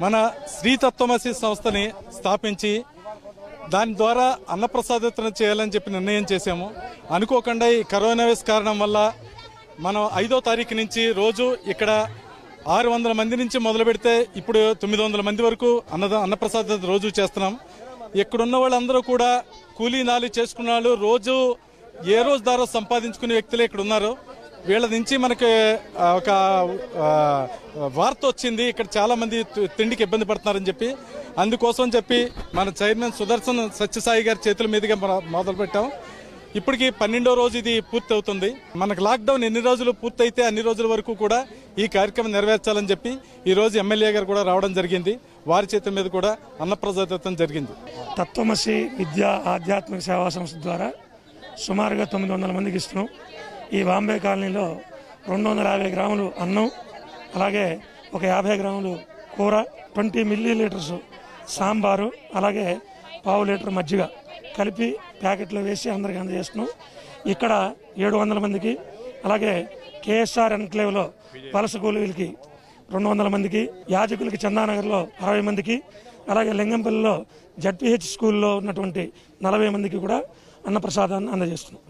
మన శ్రీ తత్వమసి సంస్థని స్థాపించి దాని ద్వారా అన్నప్రసాదోత్తరం చేయాలని చెప్పి నిర్ణయం చేశాము. అనుకోకుండా ఈ కరోనా వైరస్ కారణం వల్ల మనం 5వ తారీఖు నుంచి రోజు ఇక్కడ 600 మంది నుంచి మొదలు పెడితే ఇప్పుడు 900 మంది వరకు అన్నప్రసాద రోజు చేస్తున్నాం. ఇక్కడున్న వాళ్ళందరూ కూడా కూలీ నాలి చేసుకున్న వాళ్ళు, రోజు ఏ రోజు ద్వారా సంపాదించుకునే వ్యక్తులే ఇక్కడ ఉన్నారు. వీళ్ళ నుంచి మనకి ఒక వార్త వచ్చింది, ఇక్కడ చాలా మంది తిండికి ఇబ్బంది పడుతున్నారని చెప్పి. అందుకోసం చెప్పి మన చైర్మన్ సుదర్శన్ సత్యసాయి గారి చేతుల మీదుగా మొదలు పెట్టాం. ఇప్పటికి 12వ రోజు ఇది పూర్తి అవుతుంది. మనకు లాక్డౌన్ ఎన్ని రోజులు పూర్తయితే అన్ని రోజుల వరకు కూడా ఈ కార్యక్రమం నెరవేర్చాలని చెప్పి ఈ రోజు ఎమ్మెల్యే గారు కూడా రావడం జరిగింది. వారి చేతుల మీద కూడా అన్నప్రసాదోత్తరం జరిగింది. తత్వమసి విద్యా ఆధ్యాత్మిక సేవా సంస్థ ద్వారా సుమారుగా 900 మందికి ఇస్తున్నాం. ఈ బాంబే కాలనీలో 250 గ్రాములు అన్నం, అలాగే ఒక 50 గ్రాములు కూర, 20 మిల్లీలీటర్స్ సాంబారు, అలాగే పావు లీటర్ మజ్జిగ కలిపి ప్యాకెట్లో వేసి అందరికీ అందజేస్తున్నాం. ఇక్కడ 700 మందికి, అలాగే కేఎస్ఆర్ ఎన్క్లేవ్లో వలస కూలీలకి 200 మందికి, యాజకులకి చందానగర్లో 60 మందికి, అలాగే లింగంపల్లిలో జడ్పీహెచ్ స్కూల్లో ఉన్నటువంటి 40 మందికి కూడా అన్నప్రసాదాన్ని అందజేస్తున్నాం.